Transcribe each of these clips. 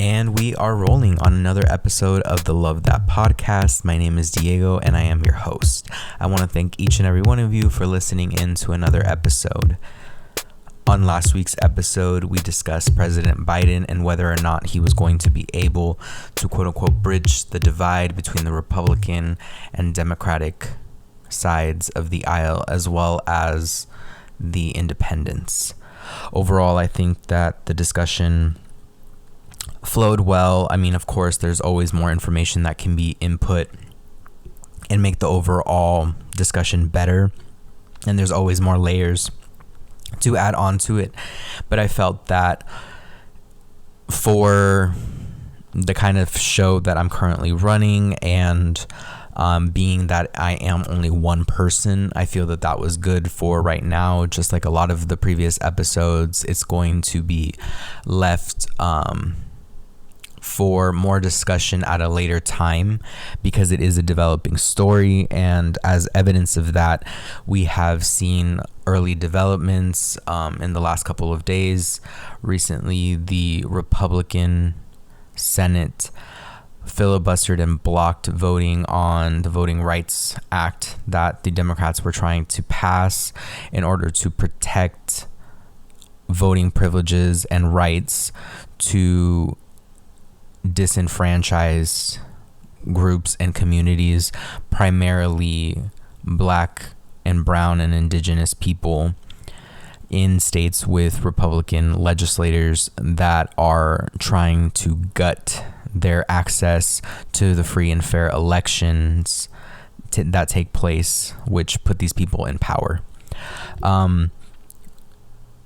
And we are rolling on another episode of the Love That podcast. My name is Diego and I am your host. I want to thank each and every one of you for listening in to another episode. On last week's episode, we discussed President Biden and whether or not he was going to be able to quote unquote bridge the divide between the Republican and Democratic sides of the aisle, as well as the independents. Overall, I think that the discussion flowed well. I mean, of course, there's always more information that can be input and make the overall discussion better. And there's always more layers to add on to it. But I felt that for the kind of show that I'm currently running and being that I am only one person, I feel that that was good for right now. Just like a lot of the previous episodes, it's going to be left for more discussion at a later time because it is a developing story, and as evidence of that, we have seen early developments in the last couple of days. Recently, the Republican Senate filibustered and blocked voting on the Voting Rights Act that the Democrats were trying to pass in order to protect voting privileges and rights to disenfranchised groups and communities, primarily Black and brown and indigenous people in states with Republican legislators that are trying to gut their access to the free and fair elections that take place, which put these people in power.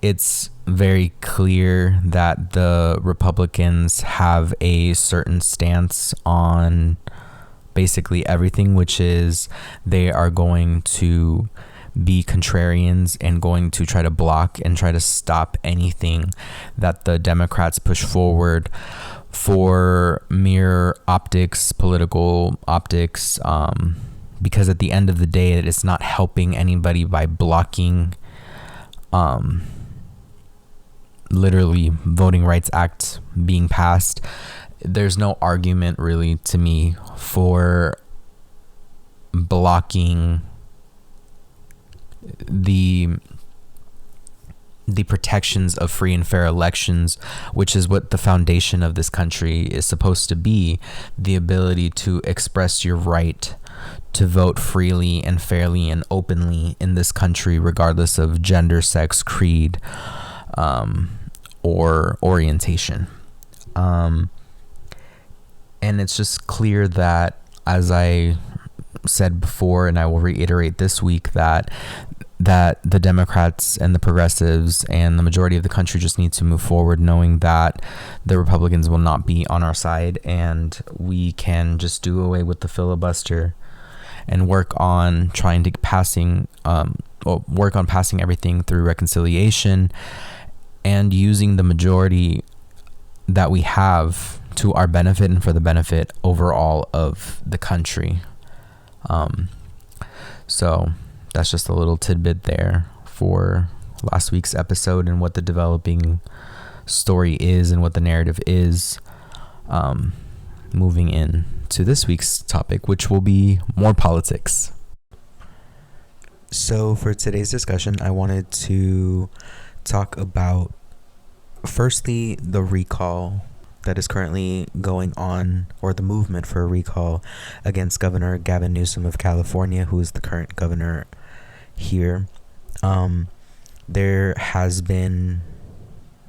It's very clear that the Republicans have a certain stance on basically everything, which is they are going to be contrarians and going to try to block and try to stop anything that the Democrats push forward for mere optics, political optics, because at the end of the day, it's not helping anybody by blocking literally Voting Rights Act being passed. There's no argument really to me for blocking the protections of free and fair elections, which is what the foundation of this country is supposed to be, the ability to express your right to vote freely and fairly and openly in this country, regardless of gender, sex, creed, or orientation. And it's just clear that, as I said before, and I will reiterate this week, that the Democrats and the progressives and the majority of the country just need to move forward knowing that the Republicans will not be on our side, and we can just do away with the filibuster and work on passing everything through reconciliation and using the majority that we have to our benefit and for the benefit overall of the country. So that's just a little tidbit there for last week's episode and what the developing story is and what the narrative is. Moving in to this week's topic, which will be more politics. So for today's discussion, I wanted to talk about, firstly, the recall that is currently going on, or the movement for a recall against Governor Gavin Newsom of California, who is the current governor here. There has been,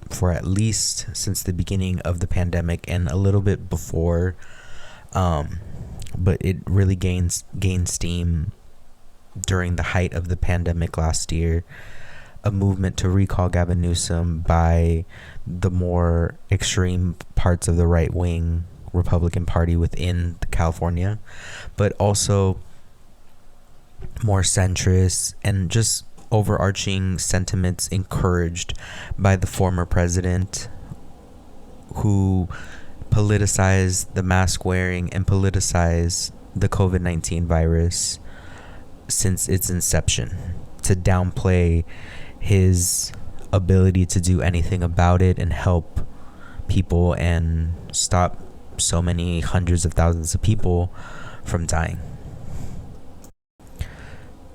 for at least since the beginning of the pandemic and a little bit before, but it really gained steam during the height of the pandemic last year, a movement to recall Gavin Newsom by the more extreme parts of the right-wing Republican Party within California, but also more centrist and just overarching sentiments encouraged by the former president, who politicized the mask wearing and politicized the COVID-19 virus since its inception to downplay his ability to do anything about it and help people and stop so many hundreds of thousands of people from dying.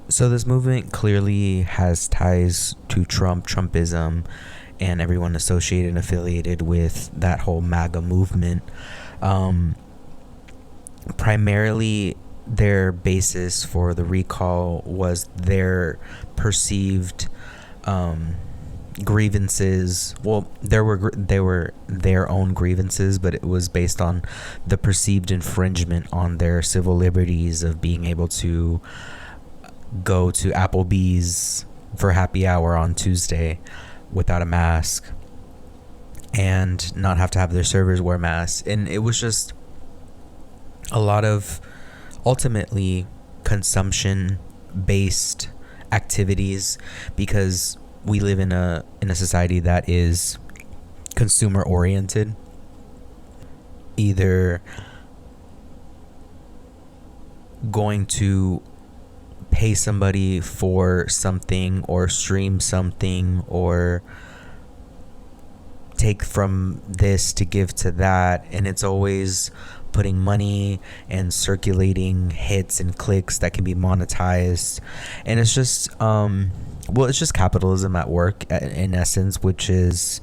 So this movement clearly has ties to Trumpism, and everyone associated and affiliated with that whole MAGA movement. Primarily, their basis for the recall was their perceived grievances. Well, they were their own grievances, but it was based on the perceived infringement on their civil liberties of being able to go to Applebee's for happy hour on Tuesday without a mask and not have to have their servers wear masks. And it was just a lot of ultimately consumption based activities, because we live in a society that is consumer oriented. Either going to pay somebody for something or stream something or take from this to give to that, and it's always putting money and circulating hits and clicks that can be monetized. And it's just it's just capitalism at work in essence, which is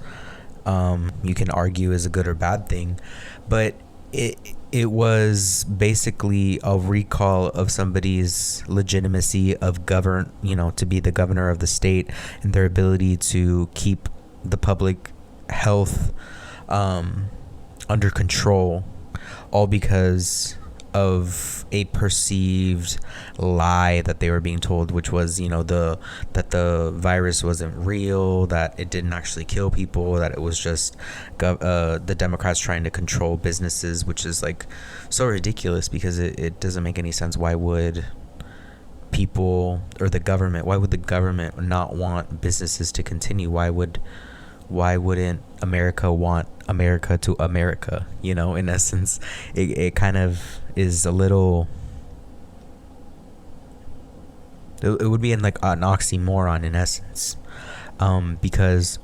you can argue is a good or bad thing, but it was basically a recall of somebody's legitimacy of to be the governor of the state, and their ability to keep the public health under control, all because of a perceived lie that they were being told, which was, that the virus wasn't real, that it didn't actually kill people, that it was just the Democrats trying to control businesses, which is like so ridiculous, because it doesn't make any sense. Why would people or the government not want businesses to continue? Why wouldn't America want America to America? In essence, it kind of is a little, it would be in like an oxymoron in essence, because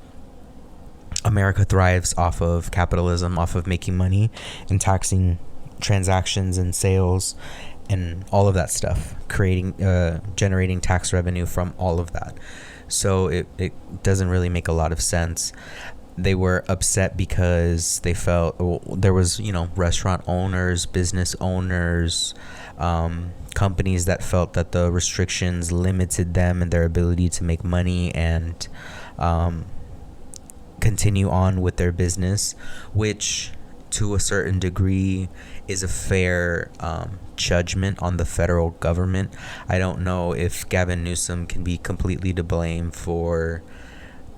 America thrives off of capitalism, off of making money and taxing transactions and sales and all of that stuff, generating tax revenue from all of that. So it doesn't really make a lot of sense. They were upset because they felt there was, restaurant owners, business owners, companies that felt that the restrictions limited them and their ability to make money and continue on with their business, which to a certain degree is a fair judgment on the federal government. I don't know if Gavin Newsom can be completely to blame for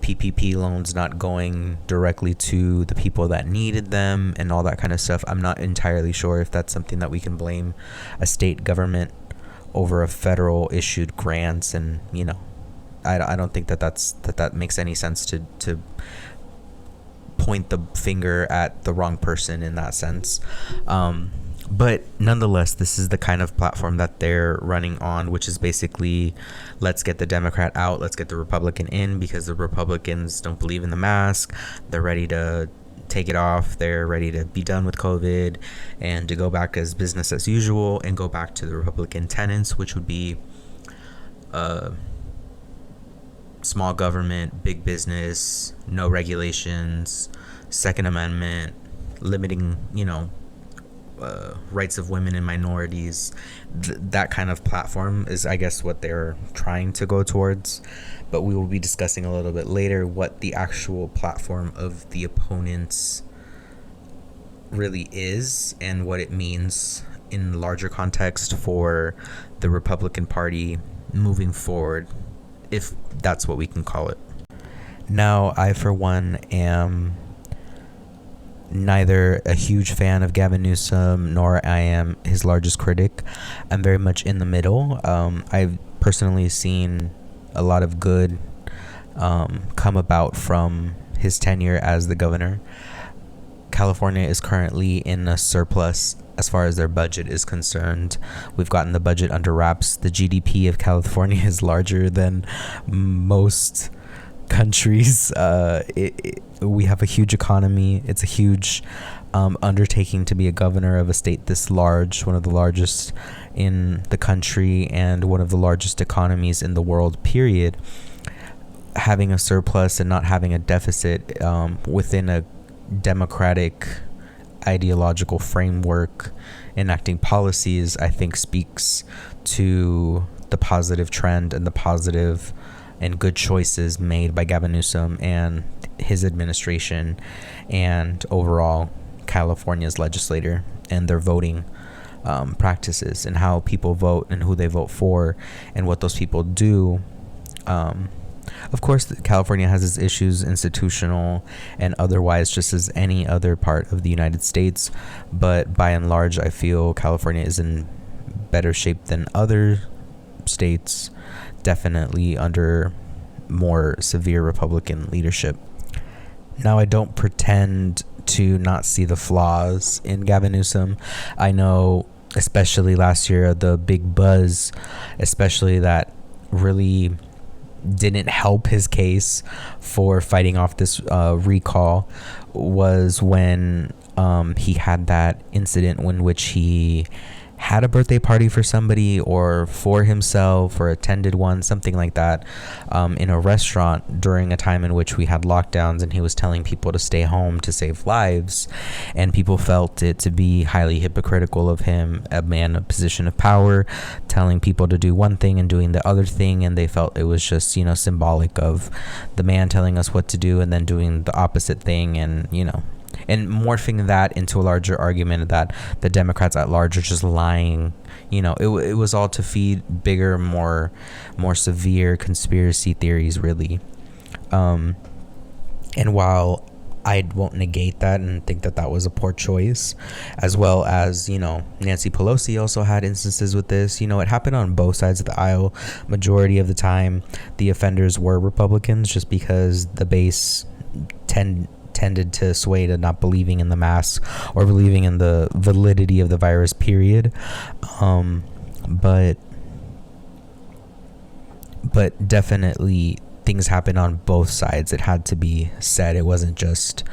PPP loans not going directly to the people that needed them and all that kind of stuff. I'm not entirely sure if that's something that we can blame a state government over a federal issued grants. And I don't think that makes any sense to point the finger at the wrong person in that sense. But nonetheless, this is the kind of platform that they're running on, which is basically, let's get the Democrat out, let's get the Republican in, because the Republicans don't believe in the mask. They're ready to take it off. They're ready to be done with COVID and to go back as business as usual and go back to the Republican tenets, which would be small government, big business, no regulations, Second Amendment, limiting, rights of women and minorities. That kind of platform is, I guess, what they're trying to go towards. But we will be discussing a little bit later what the actual platform of the opponents really is and what it means in larger context for the Republican Party moving forward, if that's what we can call it. Now, I, for one, am neither a huge fan of Gavin Newsom nor I am his largest critic. I'm very much in the middle. I've personally seen a lot of good come about from his tenure as the governor. California is currently in a surplus as far as their budget is concerned. We've gotten the budget under wraps. The GDP of California is larger than most countries. We have a huge economy. It's a huge undertaking to be a governor of a state this large, one of the largest in the country and one of the largest economies in the world, period. Having a surplus and not having a deficit within a democratic ideological framework, enacting policies, I think speaks to the positive trend and the positive and good choices made by Gavin Newsom and his administration and overall California's legislator and their voting practices and how people vote and who they vote for and what those people do. Of course, California has its issues, institutional and otherwise, just as any other part of the United States. But by and large, I feel California is in better shape than other states, definitely under more severe Republican leadership. Now, I don't pretend to not see the flaws in Gavin Newsom. I know, especially last year, the big buzz, especially that really didn't help his case for fighting off this recall, was when he had that incident in which he had a birthday party for somebody or for himself or attended one, something like that, in a restaurant during a time in which we had lockdowns, and he was telling people to stay home to save lives, and people felt it to be highly hypocritical of him, a man in a position of power, telling people to do one thing and doing the other thing, and they felt it was just, symbolic of the man telling us what to do and then doing the opposite thing, and and morphing that into a larger argument that the Democrats at large are just lying. It was all to feed bigger, more severe conspiracy theories, really. And while I won't negate that and think that was a poor choice, as well as, Nancy Pelosi also had instances with this. It happened on both sides of the aisle. Majority of the time, the offenders were Republicans, just because the base tended to sway to not believing in the mask or believing in the validity of the virus, period. But definitely things happened on both sides. It had to be said. It wasn't just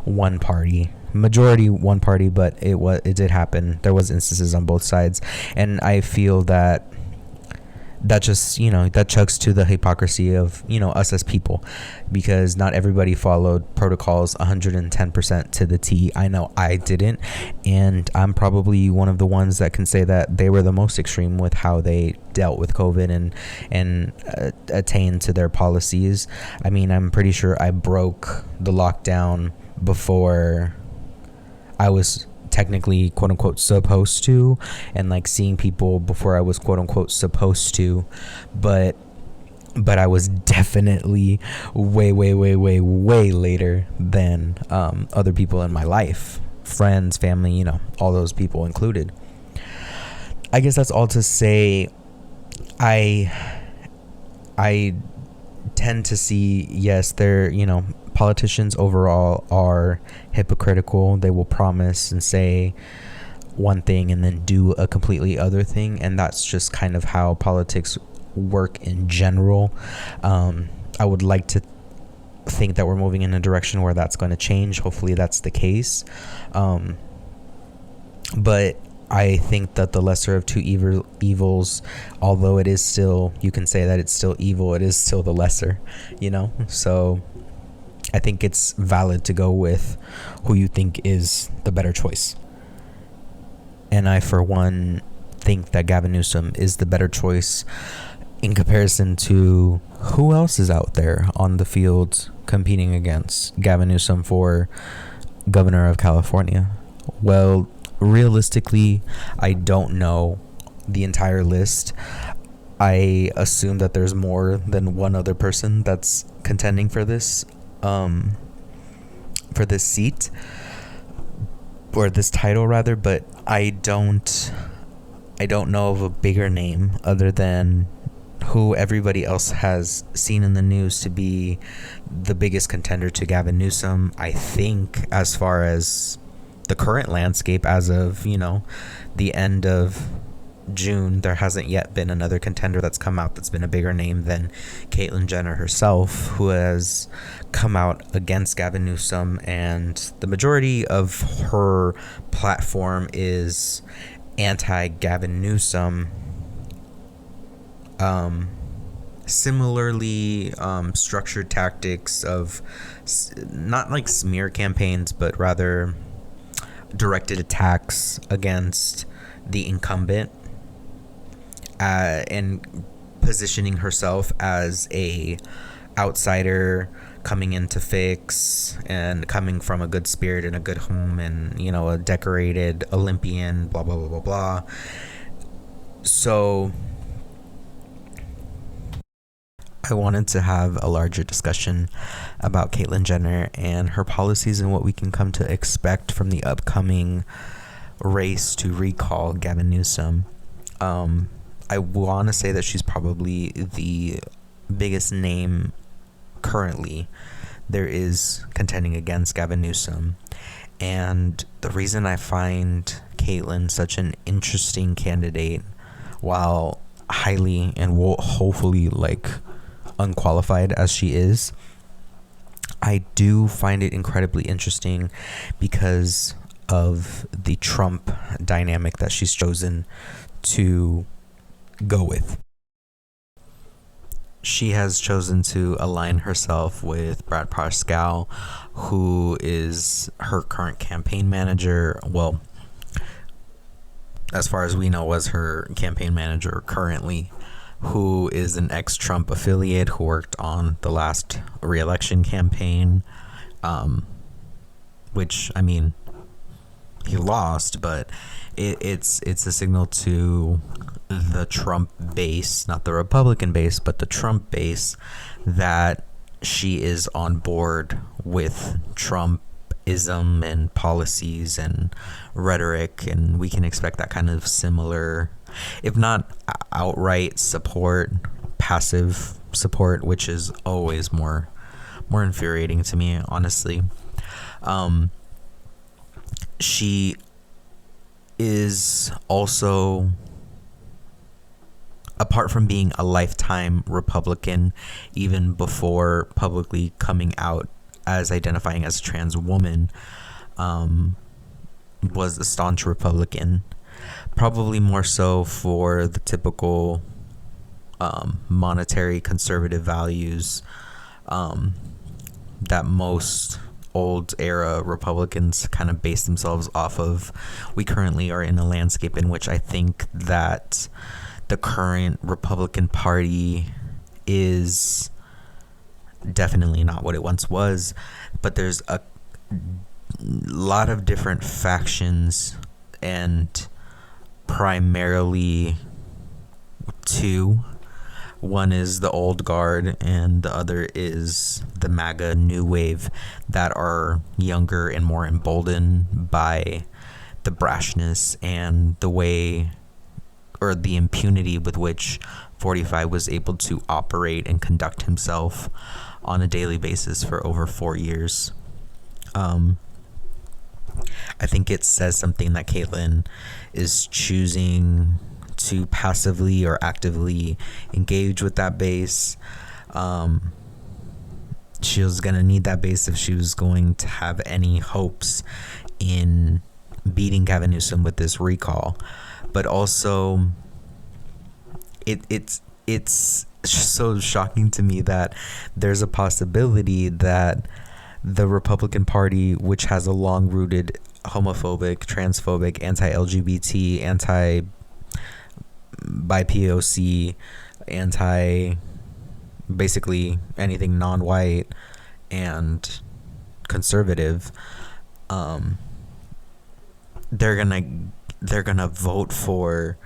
one party. Majority one party, but it did happen. There was instances on both sides, and I feel that just that chugs to the hypocrisy of us as people, because not everybody followed protocols 110% to the T. I know I didn't, and I'm probably one of the ones that can say that they were the most extreme with how they dealt with COVID and attained to their policies. I mean, I'm pretty sure I broke the lockdown before I was technically quote unquote supposed to, and seeing people before I was quote unquote supposed to, but I was definitely way later than other people in my life, friends, family, all those people included. I guess that's all to say. I tend to see, yes, they're politicians overall are hypocritical. They will promise and say one thing and then do a completely other thing, and that's just kind of how politics work in general. I would like to think that we're moving in a direction where that's going to change. Hopefully that's the case. But I think that the lesser of two evils, although it is still, you can say that it's still evil, it is still the lesser, so I think it's valid to go with who you think is the better choice. And I, for one, think that Gavin Newsom is the better choice in comparison to who else is out there on the field competing against Gavin Newsom for governor of California. Well, realistically, I don't know the entire list. I assume that there's more than one other person that's contending for this seat, or this title rather, but I don't know of a bigger name other than who everybody else has seen in the news to be the biggest contender to Gavin Newsom. I think, as far as the current landscape as of the end of June, there hasn't yet been another contender that's come out that's been a bigger name than Caitlyn Jenner herself, who has come out against Gavin Newsom, and the majority of her platform is anti-Gavin Newsom. Similarly, structured tactics of not like smear campaigns, but rather directed attacks against the incumbent, and positioning herself as a outsider coming in to fix, and coming from a good spirit and a good home, and a decorated Olympian, blah blah blah blah blah. So I wanted to have a larger discussion about Caitlyn Jenner and her policies and what we can come to expect from the upcoming race to recall Gavin Newsom. I want to say that she's probably the biggest name currently there is contending against Gavin Newsom. And the reason I find Caitlyn such an interesting candidate, while highly and hopefully unqualified as she is, I do find it incredibly interesting because of the Trump dynamic that she's chosen to go with. She has chosen to align herself with Brad Parscale, who is her current campaign manager. Well, as far as we know, was her campaign manager currently, who is an ex-Trump affiliate who worked on the last re-election campaign, which, I mean, he lost, but it's a signal to the Trump base, not the Republican base, but the Trump base, that she is on board with Trumpism and policies and rhetoric, and we can expect that kind of similar, if not outright support, passive support, which is always more infuriating to me, honestly. She is also, apart from being a lifetime Republican, even before publicly coming out as identifying as a trans woman, was a staunch Republican, probably more so for the typical monetary conservative values that most old era Republicans kind of base themselves off of. We currently are in a landscape in which I think that the current Republican Party is definitely not what it once was, but there's a lot of different factions, and primarily two. One is the old guard, and the other is the MAGA new wave, that are younger and more emboldened by the brashness and the way, or the impunity with which 45 was able to operate and conduct himself on a daily basis for over 4 years. I think it says something that Caitlyn is choosing to passively or actively engage with that base. She was going to need that base if she was going to have any hopes in beating Gavin Newsom with this recall. But also, it's so shocking to me that there's a possibility that the Republican Party, which has a long-rooted homophobic, transphobic, anti-LGBT, anti-BIPOC, basically anything non-white and conservative, they're gonna vote for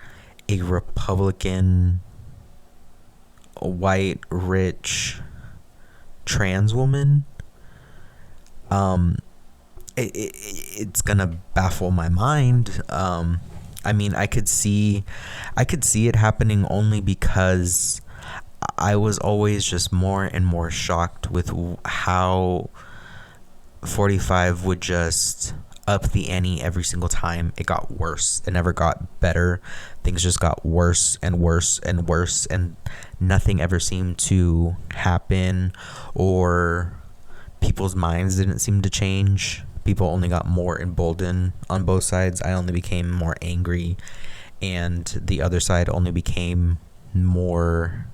a Republican, white, rich, trans woman. It's gonna baffle my mind. I mean, I could see it happening only because I was always just more and more shocked with how 45 would just up the ante every single time. It got worse. It never got better. Things just got worse and worse and worse, and nothing ever seemed to happen, or people's minds didn't seem to change. People only got more emboldened on both sides. I only became more angry, and the other side only became more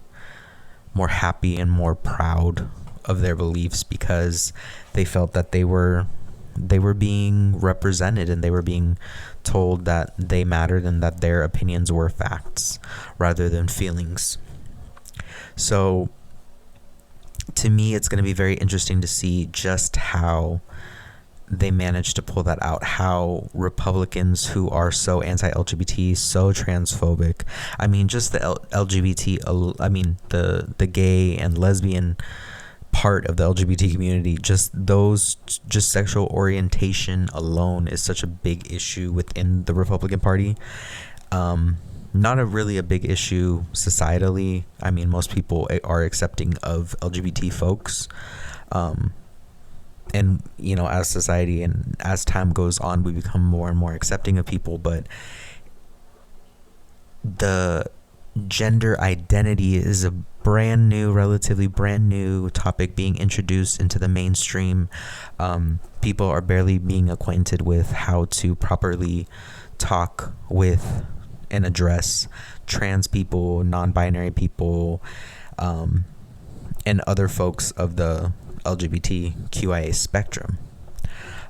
happy and more proud of their beliefs, because they felt that they were being represented, and they were being told that they mattered and that their opinions were facts rather than feelings. So to me, it's going to be very interesting to see just how they managed to pull that out, how Republicans who are so anti-LGBT, so transphobic, I mean, just the LGBT, I mean, the gay and lesbian part of the LGBT community, just sexual orientation alone is such a big issue within the Republican Party. Not really a big issue societally. I mean, most people are accepting of LGBT folks. And, you know, as society and as time goes on, we become more and more accepting of people. But the gender identity is a relatively brand new topic being introduced into the mainstream. People are barely being acquainted with how to properly talk with and address trans people, non-binary people, and other folks of the LGBTQIA spectrum,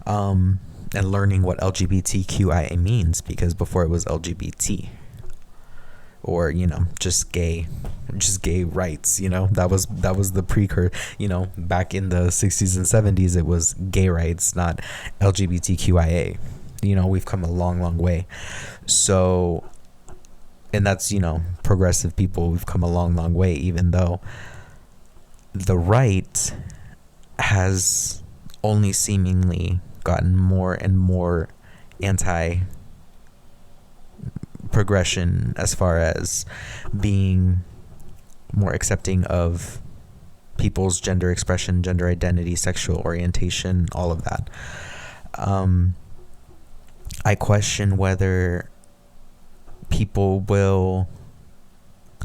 and learning what LGBTQIA means, because before it was LGBT, or, you know, just gay rights. You know, that was the precursor. You know, back in the 60s and 70s, it was gay rights, not LGBTQIA. You know, we've come a long way. So, and that's, you know, progressive people, we've come a long way, even though the right has only seemingly gotten more and more anti-progression as far as being more accepting of people's gender expression, gender identity, sexual orientation, all of that. I question whether people will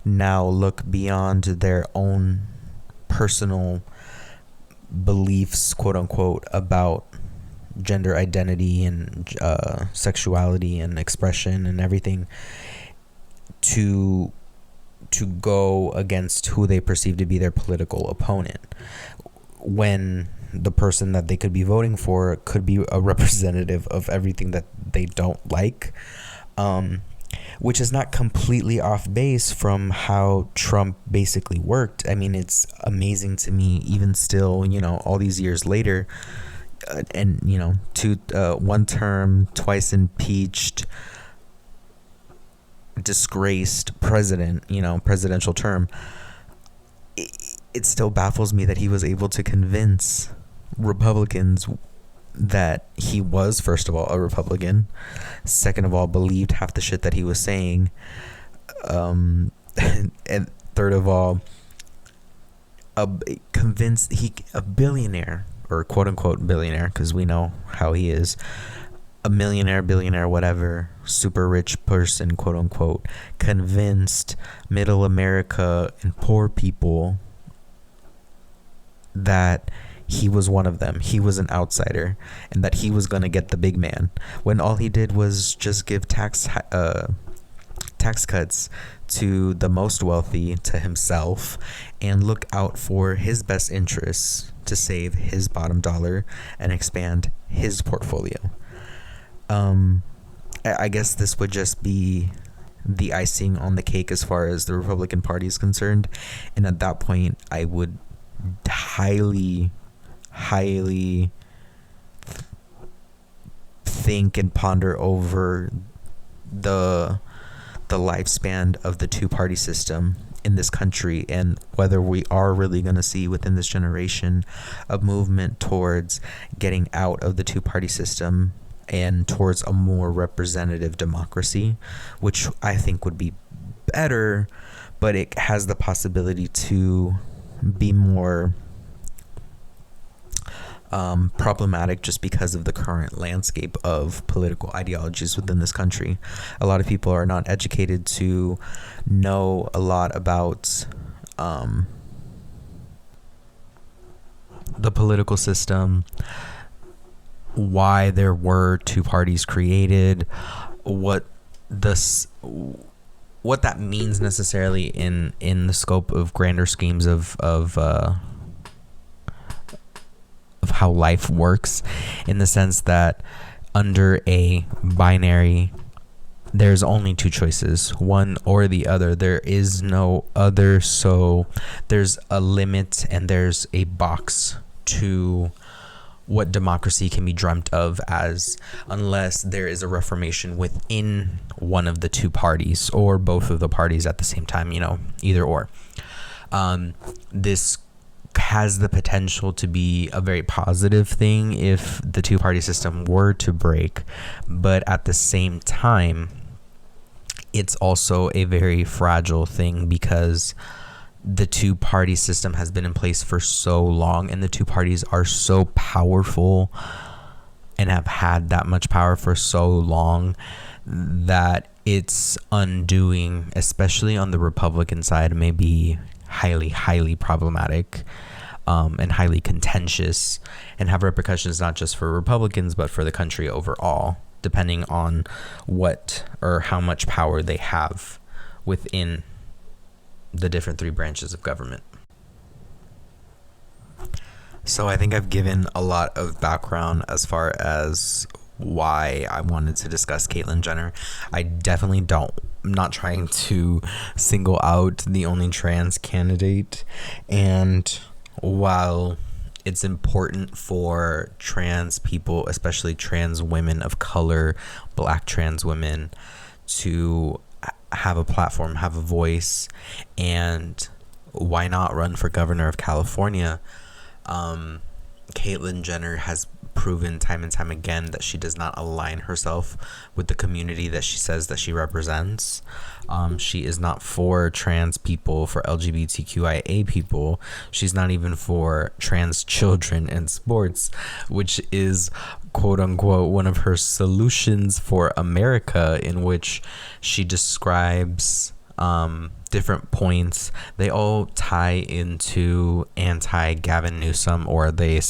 now look beyond their own personal beliefs, quote unquote, about gender identity and sexuality and expression and everything, to go against who they perceive to be their political opponent, when the person that they could be voting for could be a representative of everything that they don't like, which is not completely off base from how Trump basically worked. I mean, it's amazing to me, even still, you know, all these years later, and, you know, one term, twice impeached, disgraced president, you know, presidential term. It still baffles me that he was able to convince Republicans that he was, first of all, a Republican, second of all, believed half the shit that he was saying, and third of all, a billionaire, or quote unquote billionaire, because we know how he is, a millionaire, billionaire, whatever, super rich person, quote unquote, convinced middle America and poor people that he was one of them, he was an outsider, and that he was going to get the big man, when all he did was just give tax cuts to the most wealthy, to himself, and look out for his best interests to save his bottom dollar and expand his portfolio. I guess this would just be the icing on the cake as far as the Republican Party is concerned, and at that point I would highly think and ponder over the lifespan of the two-party system in this country, and whether we are really going to see within this generation a movement towards getting out of the two-party system and towards a more representative democracy, which I think would be better, but it has the possibility to be more problematic just because of the current landscape of political ideologies within this country. A lot of people are not educated to know a lot about the political system, why there were two parties created, what that means necessarily in the scope of grander schemes of how life works, in the sense that under a binary there's only two choices, one or the other. There is no other. So there's a limit and there's a box to what democracy can be dreamt of as, unless there is a reformation within one of the two parties or both of the parties at the same time, either or. This has the potential to be a very positive thing if the two-party system were to break, but at the same time, it's also a very fragile thing because the two-party system has been in place for so long, and the two parties are so powerful and have had that much power for so long that its undoing, especially on the Republican side, may be highly, highly problematic and highly contentious, and have repercussions not just for Republicans but for the country overall, depending on what or how much power they have within the different three branches of government. So I think I've given a lot of background as far as why I wanted to discuss Caitlyn Jenner. I definitely I'm not trying to single out the only trans candidate, and while it's important for trans people, especially trans women of color, Black trans women, to have a platform, have a voice, and why not run for governor of California? Caitlyn Jenner has proven time and time again that she does not align herself with the community that she says that she represents. She is not for trans people, for LGBTQIA people. She's not even for trans children in sports, which is quote unquote one of her solutions for America, in which she describes different points. They all tie into anti-Gavin Newsom, or they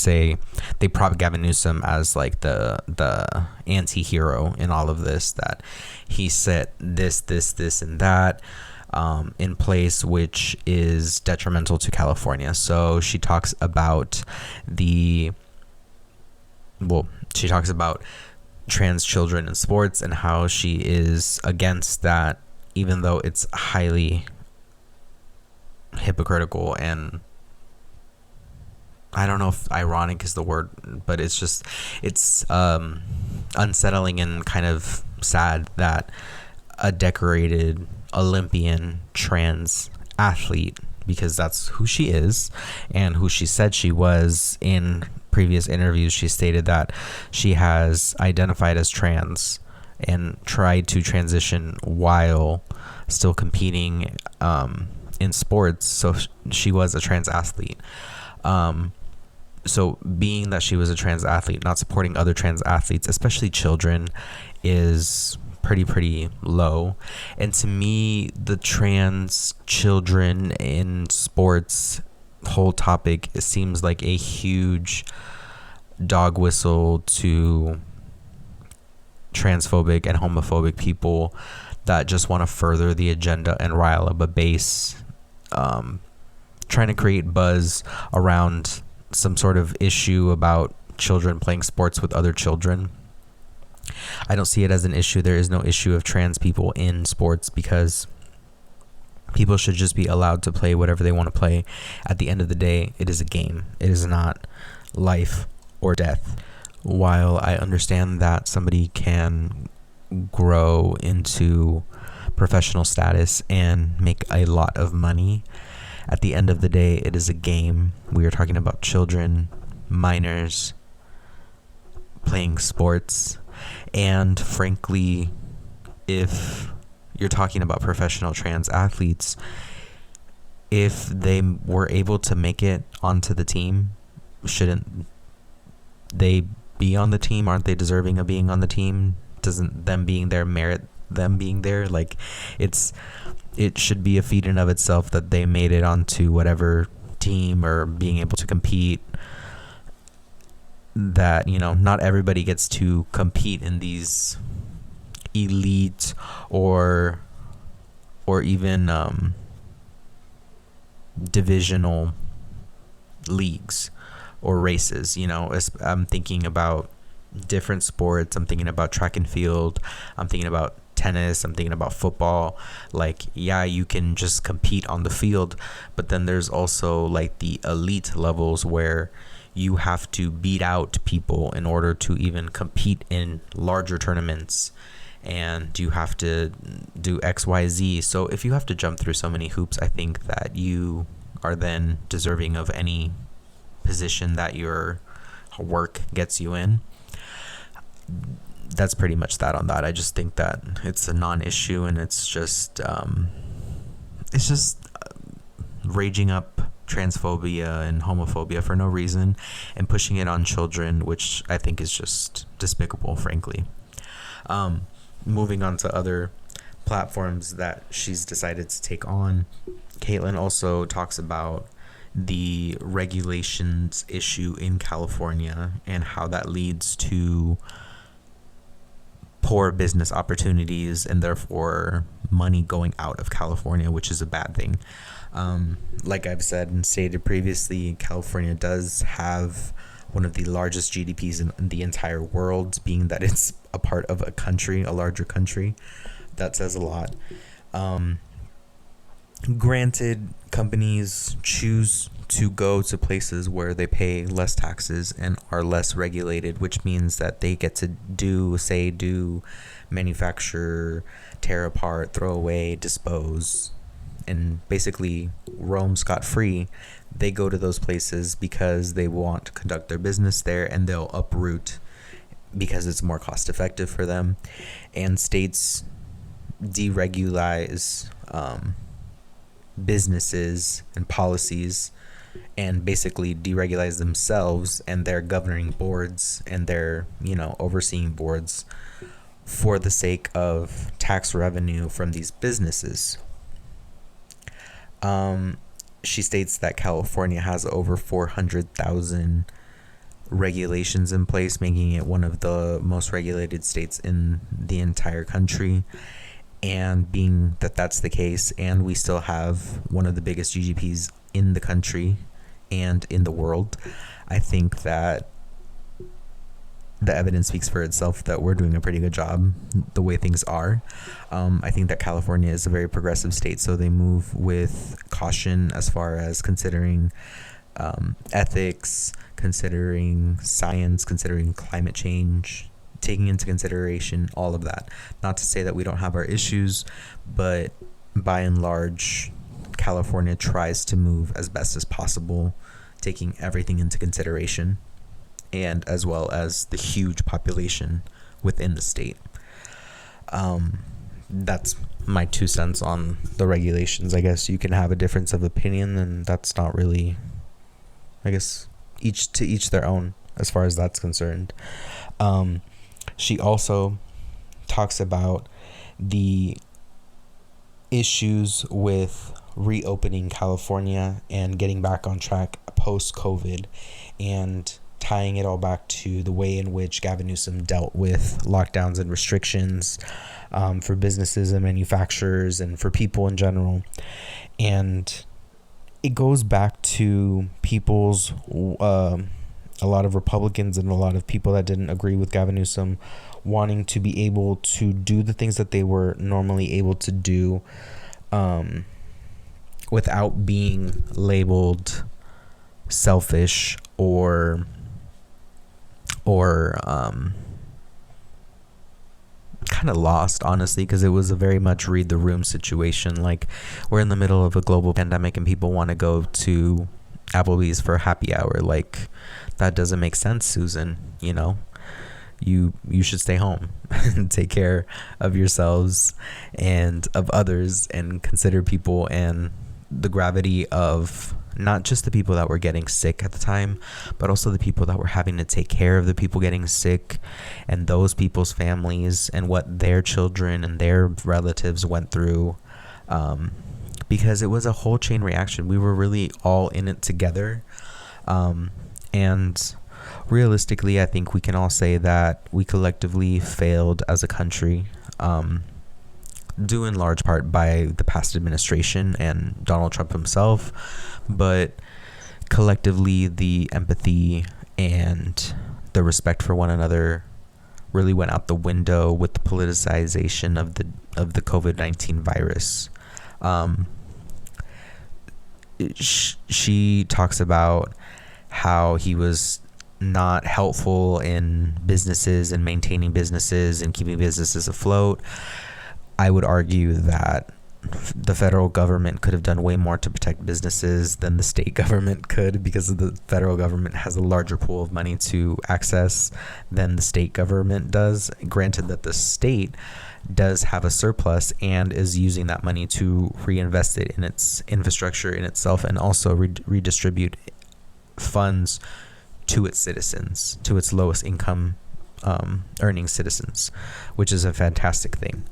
prop Gavin Newsom as like the anti-hero in all of this, that he set this and that in place, which is detrimental to California. So she talks about trans children in sports and how she is against that, even though it's highly hypocritical, and I don't know if ironic is the word, but it's unsettling and kind of sad that a decorated Olympian trans athlete, because that's who she is and who she said she was in previous interviews, she stated that she has identified as trans and tried to transition while still competing in sports. So she was a trans athlete. So being that she was a trans athlete, not supporting other trans athletes, especially children, is pretty low. And to me, the trans children in sports whole topic, it seems like a huge dog whistle to transphobic and homophobic people that just want to further the agenda and rile up a base, trying to create buzz around some sort of issue about children playing sports with other children. I don't see it as an issue. There is no issue of trans people in sports, because people should just be allowed to play whatever they want to play. At the end of the day, it is a game. It is not life or death. While I understand that somebody can grow into professional status and make a lot of money, at the end of the day, it is a game. We are talking about children, minors, playing sports. And frankly, if you're talking about professional trans athletes, if they were able to make it onto the team, shouldn't they be on the team? Aren't they deserving of being on the team? Doesn't them being there merit them being there? Like, it should be a feat in of itself that they made it onto whatever team or being able to compete. That, you know, not everybody gets to compete in these elite or even divisional leagues or races. You know, I'm thinking about different sports. I'm thinking about track and field. I'm thinking about tennis. I'm thinking about football. Like, yeah, you can just compete on the field, but then there's also like the elite levels where you have to beat out people in order to even compete in larger tournaments, and you have to do XYZ. So if you have to jump through so many hoops, I think that you are then deserving of any position that your work gets you in. That's pretty much that on that. I just think that it's a non-issue, and it's just raging up transphobia and homophobia for no reason and pushing it on children, which I think is just despicable, frankly. Moving on to other platforms that she's decided to take on, Caitlyn also talks about the regulations issue in California and how that leads to poor business opportunities and therefore money going out of California, which is a bad thing. Like I've said and stated previously, California does have one of the largest GDPs in the entire world, being that it's a part of a country, a larger country. That says a lot. Granted, companies choose to go to places where they pay less taxes and are less regulated, which means that they get to do manufacture, tear apart, throw away, dispose, and basically roam scot-free. They go to those places because they want to conduct their business there, and they'll uproot because it's more cost effective for them. And states deregulize businesses and policies and basically deregulize themselves and their governing boards and their, overseeing boards for the sake of tax revenue from these businesses. She states that California has over 400,000 regulations in place, making it one of the most regulated states in the entire country. And being that that's the case, and we still have one of the biggest GDPs in the country and in the world, I think that the evidence speaks for itself that we're doing a pretty good job the way things are. I think that California is a very progressive state, so they move with caution as far as considering ethics, considering science, considering climate change, taking into consideration all of that. Not to say that we don't have our issues, but by and large, California tries to move as best as possible, taking everything into consideration, and as well as the huge population within the state. That's my 2 cents on the regulations. I guess you can have a difference of opinion, and that's not really, I guess, each their own as far as that's concerned. She also talks about the issues with reopening California and getting back on track post-COVID, and tying it all back to the way in which Gavin Newsom dealt with lockdowns and restrictions for businesses and manufacturers and for people in general. And it goes back to people's a lot of Republicans and a lot of people that didn't agree with Gavin Newsom wanting to be able to do the things that they were normally able to do without being labeled selfish or kind of lost, honestly, because it was a very much read the room situation. Like, we're in the middle of a global pandemic and people want to go to Applebee's for happy hour. Like, that doesn't make sense, Susan. You should stay home and take care of yourselves and of others and consider people and the gravity of not just the people that were getting sick at the time, but also the people that were having to take care of the people getting sick, and those people's families, and what their children and their relatives went through, because it was a whole chain reaction. We were really all in it together, and realistically, I think we can all say that we collectively failed as a country, due in large part by the past administration and Donald Trump himself, but collectively the empathy and the respect for one another really went out the window with the politicization of the COVID-19 virus. She talks about how he was not helpful in businesses and maintaining businesses and keeping businesses afloat. I would argue that the federal government could have done way more to protect businesses than the state government could, because the federal government has a larger pool of money to access than the state government does. Granted that the state does have a surplus and is using that money to reinvest it in its infrastructure in itself, and also redistribute funds to its citizens, to its lowest income earning citizens, which is a fantastic thing.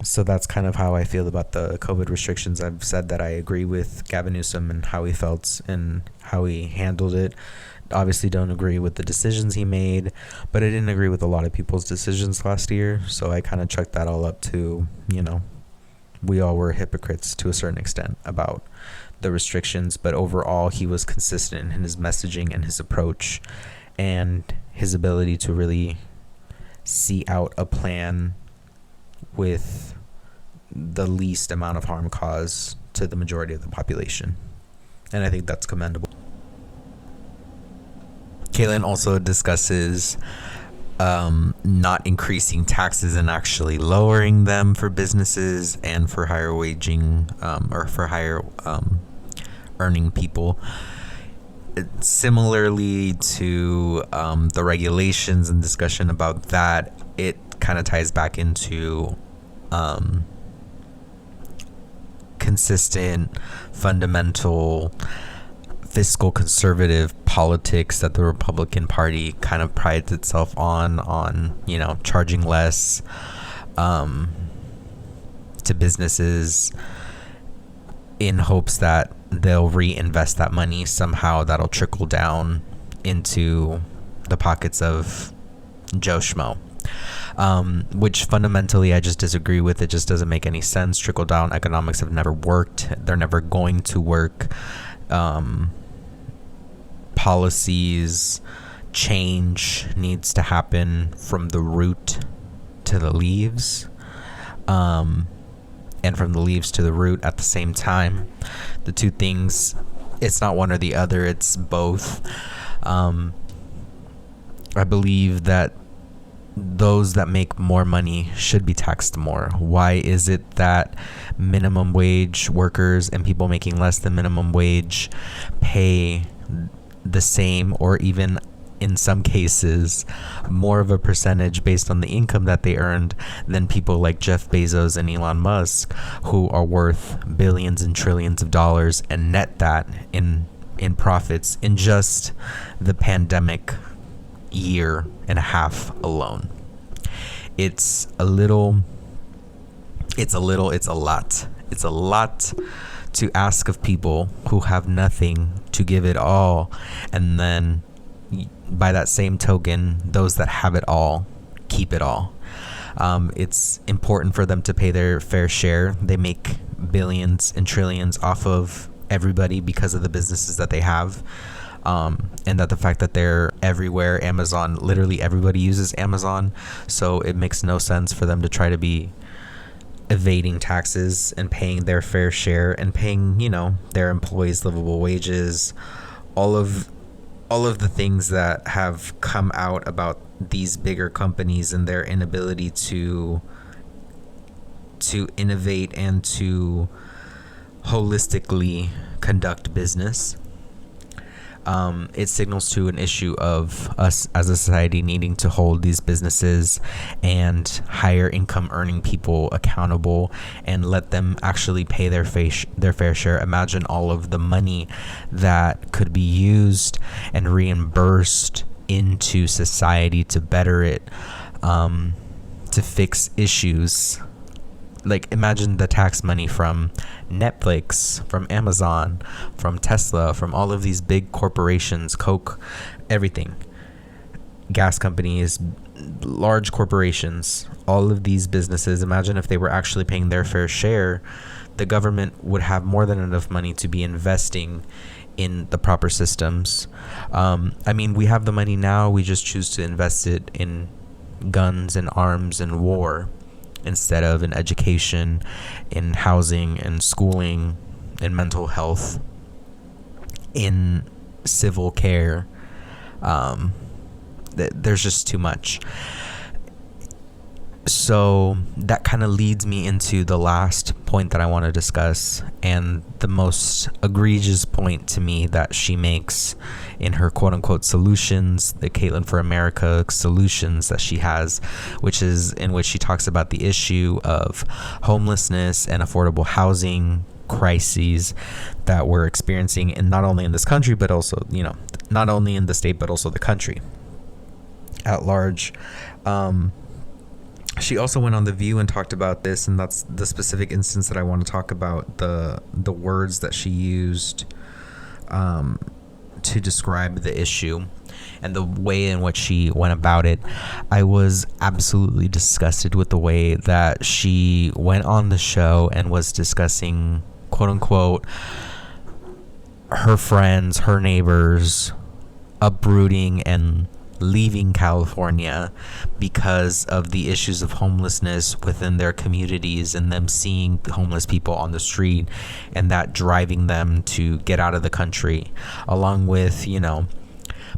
So that's kind of how I feel about the COVID restrictions. I've said that I agree with Gavin Newsom and how he felt and how he handled it. Obviously don't agree with the decisions he made, but I didn't agree with a lot of people's decisions last year. So I kind of chucked that all up to, we all were hypocrites to a certain extent about the restrictions, but overall he was consistent in his messaging and his approach and his ability to really see out a plan with the least amount of harm caused to the majority of the population. And I think that's commendable. Caitlin also discusses not increasing taxes and actually lowering them for businesses and for higher waging or for higher earning people. Similarly to the regulations and discussion about that, it kind of ties back into consistent, fundamental, fiscal conservative politics that the Republican Party kind of prides itself on charging less to businesses in hopes that they'll reinvest that money somehow, that'll trickle down into the pockets of Joe Schmo. Which fundamentally I just disagree with. It just doesn't make any sense. Trickle down economics have never worked. They're never going to work. Policies change needs to happen from the root to the leaves, and from the leaves to the root at the same time. The two things, it's not one or the other, it's both. I believe that those that make more money should be taxed more. Why is it that minimum wage workers and people making less than minimum wage pay the same, or even in some cases more of a percentage based on the income that they earned than people like Jeff Bezos and Elon Musk, who are worth billions and trillions of dollars and net that in profits in just the pandemic year and a half alone? It's a lot to ask of people who have nothing to give it all, and then by that same token, those that have it all keep it all. It's important for them to pay their fair share. They make billions and trillions off of everybody because of the businesses that they have. And that the fact that they're everywhere, Amazon, literally everybody uses Amazon, so it makes no sense for them to try to be evading taxes and paying their fair share and paying, their employees livable wages, all of the things that have come out about these bigger companies and their inability to innovate and to holistically conduct business. It signals to an issue of us as a society needing to hold these businesses and higher income earning people accountable and let them actually pay their fair share. Imagine all of the money that could be used and reimbursed into society to better it, to fix issues. Like, imagine the tax money from Netflix, from Amazon, from Tesla, from all of these big corporations, Coke, everything, gas companies, large corporations, all of these businesses. Imagine if they were actually paying their fair share. The government would have more than enough money to be investing in the proper systems. I mean, we have the money now. We just choose to invest it in guns and arms and war, instead of in education, in housing, in schooling, in mental health, in civil care. There's just too much. So that kind of leads me into the last point that I want to discuss, and the most egregious point to me that she makes in her quote-unquote solutions, the Caitlin for America solutions that she has, which is in which she talks about the issue of homelessness and affordable housing crises that we're experiencing, and not only in this country, but also, not only in the state, but also the country at large. She also went on The View and talked about this, and that's the specific instance that I want to talk about, the words that she used to describe the issue and the way in which she went about it. I was absolutely disgusted with the way that she went on the show and was discussing, quote unquote, her friends, her neighbors uprooting and leaving California because of the issues of homelessness within their communities, and them seeing homeless people on the street and that driving them to get out of the country, along with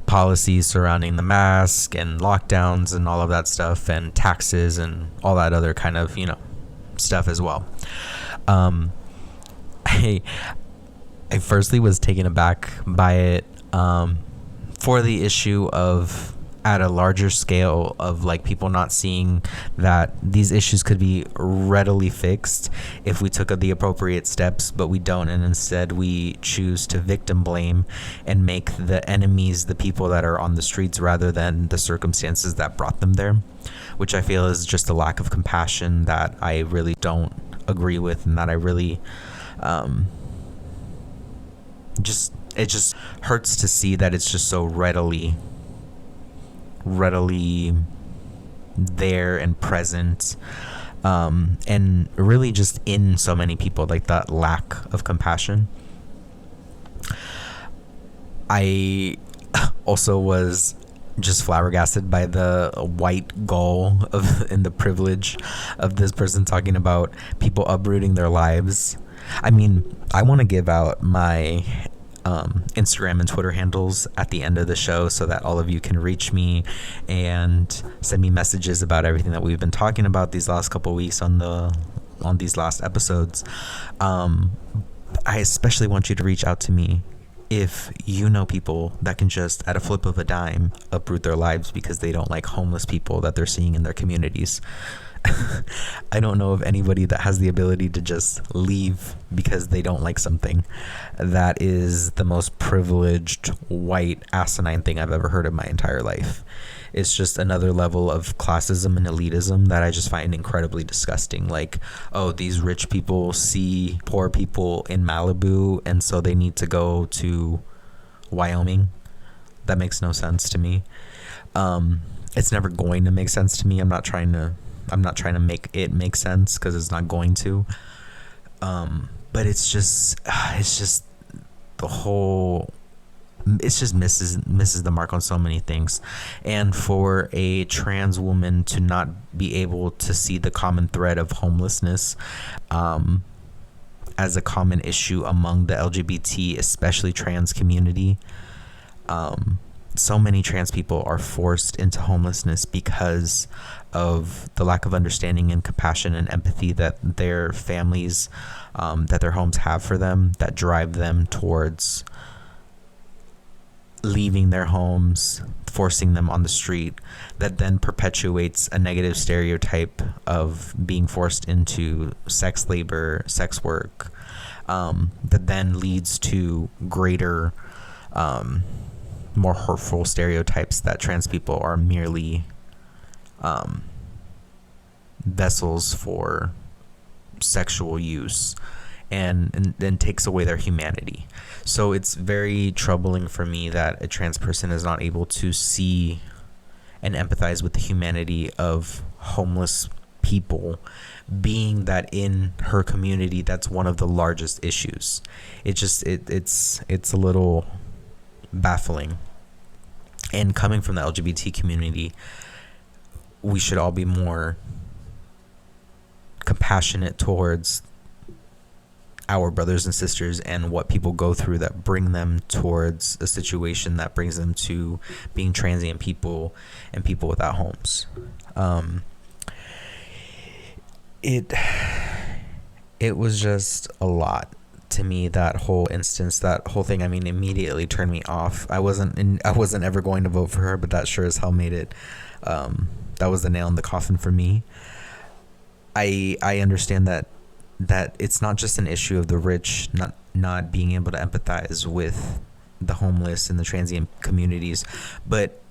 policies surrounding the mask and lockdowns and all of that stuff, and taxes and all that other kind of stuff as well. I firstly was taken aback by it, for the issue of, at a larger scale, of like people not seeing that these issues could be readily fixed if we took the appropriate steps, but we don't, and instead we choose to victim blame and make the enemies the people that are on the streets rather than the circumstances that brought them there, which I feel is just a lack of compassion that I really don't agree with, and that I really it just hurts to see that it's just so readily there and present, and really just in so many people, like that lack of compassion. I also was just flabbergasted by the white gall and the privilege of this person talking about people uprooting their lives. I mean, I want to give out my Instagram and Twitter handles at the end of the show so that all of you can reach me and send me messages about everything that we've been talking about these last couple weeks on these last episodes. I especially want you to reach out to me if you know people that can just, at a flip of a dime, uproot their lives because they don't like homeless people that they're seeing in their communities. I don't know of anybody that has the ability to just leave because they don't like something. That is the most privileged, white, asinine thing I've ever heard in my entire life. It's just another level of classism and elitism that I just find incredibly disgusting. Like, oh, these rich people see poor people in Malibu, and so they need to go to Wyoming. That makes no sense to me. It's never going to make sense to me. I'm not trying to make it make sense, because it's not going to. But it just misses the mark on so many things. And for a trans woman to not be able to see the common thread of homelessness as a common issue among the LGBT, especially trans community. So many trans people are forced into homelessness because of the lack of understanding and compassion and empathy that their families, that their homes have for them, that drive them towards leaving their homes, forcing them on the street, that then perpetuates a negative stereotype of being forced into sex labor, sex work, that then leads to greater, more hurtful stereotypes that trans people are merely vessels for sexual use, and then takes away their humanity. So it's very troubling for me that a trans person is not able to see and empathize with the humanity of homeless people, being that in her community that's one of the largest issues. It's a little baffling. And coming from the LGBT community, we should all be more compassionate towards our brothers and sisters and what people go through that bring them towards a situation that brings them to being transient people and people without homes. It was just a lot to me, that whole instance, that whole thing. I mean, immediately turned me off. I wasn't ever going to vote for her, but that sure as hell made it. That was the nail in the coffin for me. I understand that it's not just an issue of the rich not being able to empathize with the homeless and the transient communities, but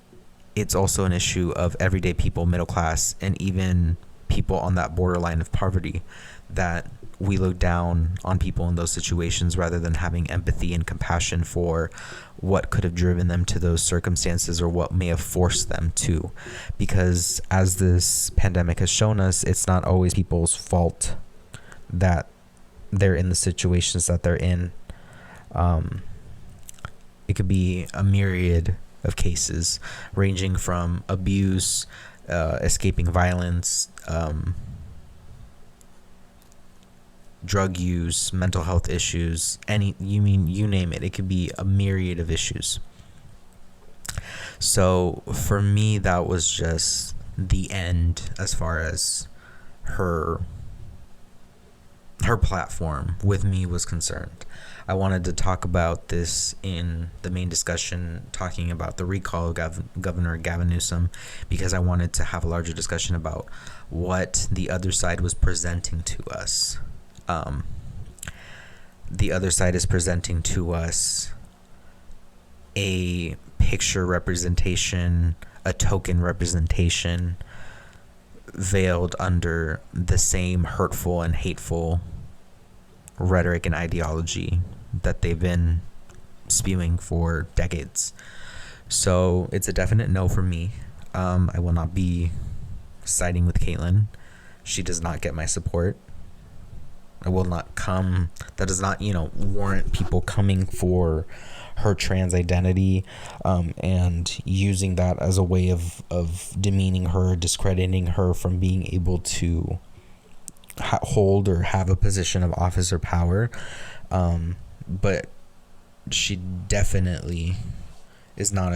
it's also an issue of everyday people, middle class, and even people on that borderline of poverty, that we look down on people in those situations rather than having empathy and compassion for what could have driven them to those circumstances or what may have forced them to. Because as this pandemic has shown us, it's not always people's fault that they're in the situations that they're in. It could be a myriad of cases, ranging from abuse, escaping violence, drug use, mental health issues, you name it. It could be a myriad of issues. So for me, that was just the end as far as her platform with me was concerned. I wanted to talk about this in the main discussion, talking about the recall of Governor Gavin Newsom, because I wanted to have a larger discussion about what the other side was presenting to us. The other side is presenting to us a picture representation, a token representation, veiled under the same hurtful and hateful rhetoric and ideology that they've been spewing for decades. So it's a definite no for me. I will not be siding with Caitlyn. She does not get my support. I will not come. That does not, warrant people coming for her trans identity, and using that as a way of demeaning her, discrediting her from being able to hold or have a position of office or power. But she definitely is not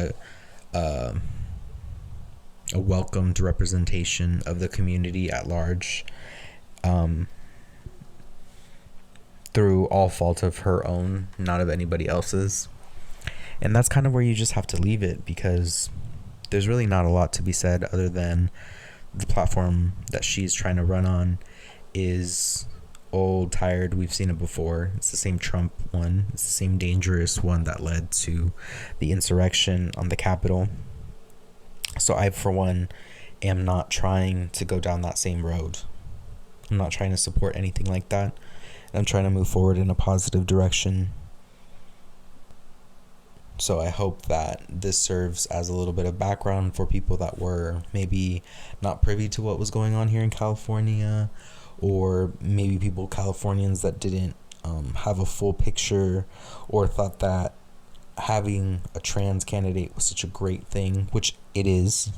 a welcomed representation of the community at large, through all fault of her own, not of anybody else's. And that's kind of where you just have to leave it, because there's really not a lot to be said other than the platform that she's trying to run on is old, tired. We've seen it before. It's the same Trump one. It's the same dangerous one that led to the insurrection on the Capitol. So I, for one, am not trying to go down that same road. I'm not trying to support anything like that. I'm trying to move forward in a positive direction. So I hope that this serves as a little bit of background for people that were maybe not privy to what was going on here in California, or maybe Californians that didn't have a full picture, or thought that having a trans candidate was such a great thing, which it is.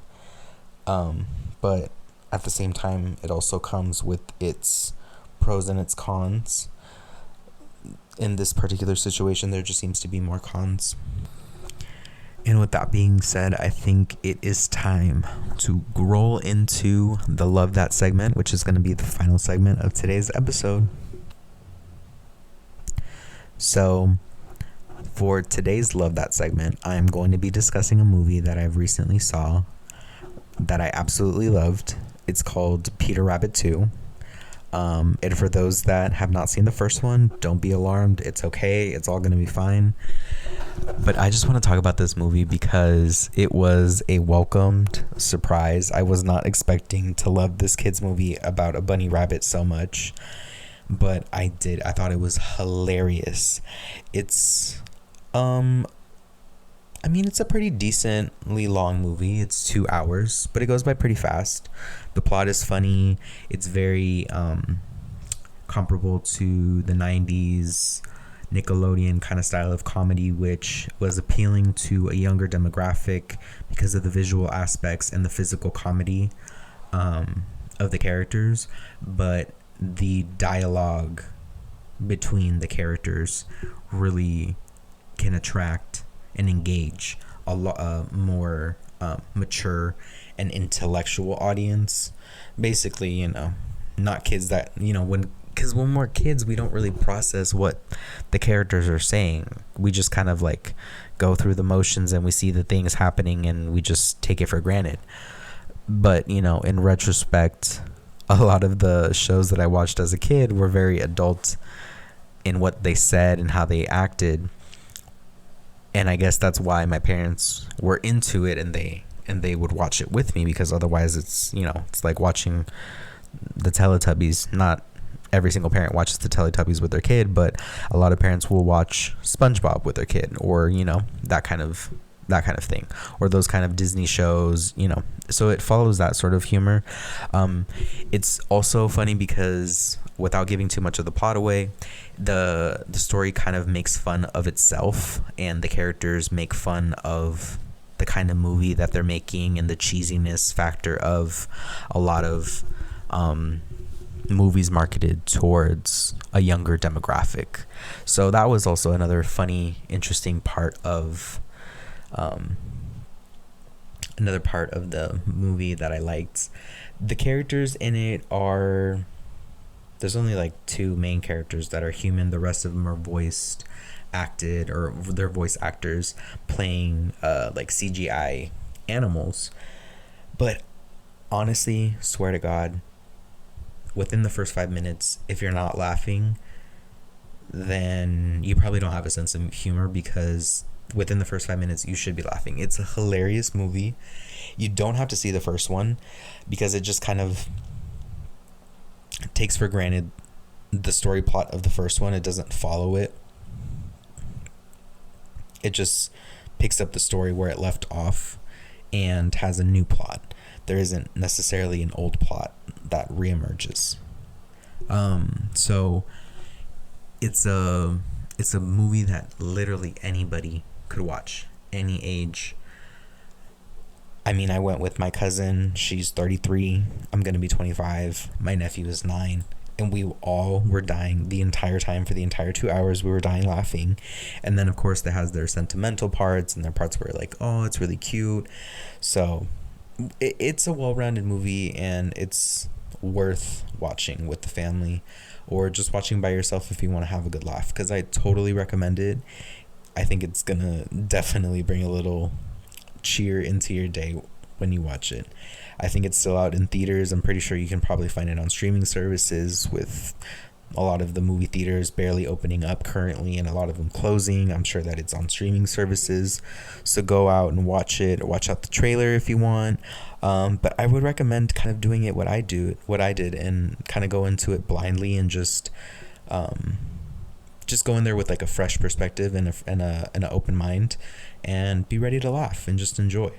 But at the same time, it also comes with its pros and its cons. In this particular situation, there just seems to be more cons. And with that being said, I think it is time to roll into the Love That segment, which is going to be the final segment of today's episode. So, For today's Love That segment, I'm going to be discussing a movie that I've recently saw that I absolutely loved. It's called Peter Rabbit 2. And for those that have not seen the first one, don't be alarmed. It's okay. It's all going to be fine. But I just want to talk about this movie because it was a welcomed surprise. I was not expecting to love this kid's movie about a bunny rabbit so much, but I did. I thought it was hilarious. It's it's a pretty decently long movie. It's 2 hours, but it goes by pretty fast. The plot is funny. It's very comparable to the 90s Nickelodeon kind of style of comedy, which was appealing to a younger demographic because of the visual aspects and the physical comedy of the characters. But the dialogue between the characters really can attract and engage a lot more mature and intellectual audience. Basically, not kids that, because when we're kids, we don't really process what the characters are saying. We just kind of like go through the motions and we see the things happening and we just take it for granted. But, in retrospect, a lot of the shows that I watched as a kid were very adult in what they said and how they acted. And I guess that's why my parents were into it and they would watch it with me, because otherwise it's like watching the Teletubbies. Not every single parent watches the Teletubbies with their kid, but a lot of parents will watch SpongeBob with their kid, or that kind of thing, or those kind of Disney shows, so it follows that sort of humor. It's also funny because, without giving too much of the plot away, the story kind of makes fun of itself, and the characters make fun of the kind of movie that they're making and the cheesiness factor of a lot of movies marketed towards a younger demographic. So that was also another funny, interesting part of the movie that I liked. The characters in it there's only like 2 main characters that are human. The rest of them are acted, or they're voice actors playing like CGI animals. But honestly, swear to God, within the first 5 minutes, if you're not laughing, then you probably don't have a sense of humor, because within the first 5 minutes you should be laughing. It's a hilarious movie. You don't have to see the first one, because it just kind of takes for granted the story plot of the first one. It doesn't follow it. It just picks up the story where it left off and has a new plot. There isn't necessarily an old plot that reemerges. So it's a movie that literally anybody could watch, any age. I mean, I went with my cousin. She's 33. I'm going to be 25. My nephew is 9. And we all were dying the entire time. For the entire 2 hours, we were dying laughing. And then, of course, it has their sentimental parts and their parts where, like, oh, it's really cute. So it's a well-rounded movie, and it's worth watching with the family, or just watching by yourself if you want to have a good laugh, because I totally recommend it. I think it's going to definitely bring a little cheer into your day when you watch it. I think it's still out in theaters. I'm pretty sure you can probably find it on streaming services, with a lot of the movie theaters barely opening up currently and a lot of them closing. I'm sure that it's on streaming services, so go out and watch it, or watch out the trailer if you want. But I would recommend kind of doing it what I did, and kind of go into it blindly, and just go in there with like a fresh perspective and an open mind, and be ready to laugh and just enjoy.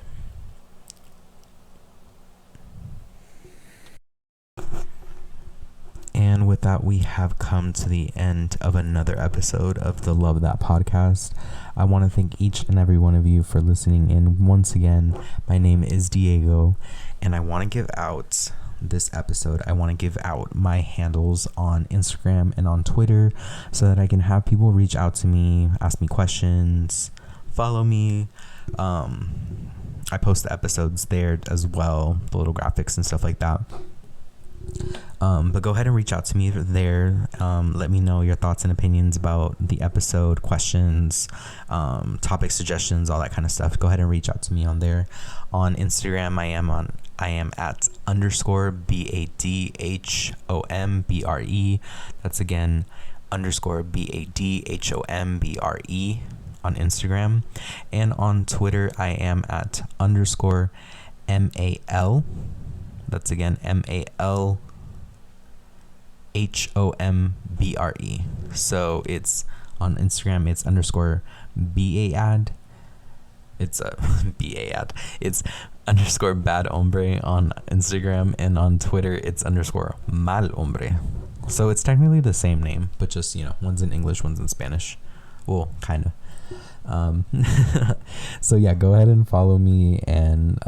And with that, we have come to the end of another episode of the Love That podcast. I want to thank each and every one of you for listening in. Once again, my name is Diego, and I want to give out this episode. I want to give out my handles on Instagram and on Twitter, so that I can have people reach out to me, ask me questions, follow me. I post the episodes there as well, the little graphics and stuff like that. But go ahead and reach out to me there. Let me know your thoughts and opinions about the episode, questions, topic suggestions, all that kind of stuff. Go ahead and reach out to me on there. On Instagram, I am at _BADHOMBRE. That's again _BADHOMBRE on Instagram. And on Twitter, I am at _MAL. That's again MAL HOMBRE. So it's on Instagram, it's _BAAD. It's a BAAD. It's _bad hombre on Instagram, and on Twitter it's _mal hombre. So it's technically the same name, but just, one's in English, one's in Spanish. Well, kind of. So yeah, go ahead and follow me and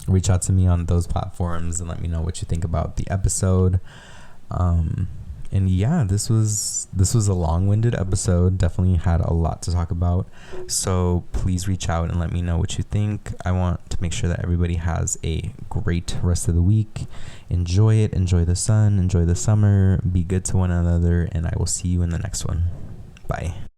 reach out to me on those platforms and let me know what you think about the episode. And yeah, this was a long-winded episode. Definitely had a lot to talk about. So please reach out and let me know what you think. I want to make sure that everybody has a great rest of the week. Enjoy it. Enjoy the sun. Enjoy the summer. Be good to one another. And I will see you in the next one. Bye.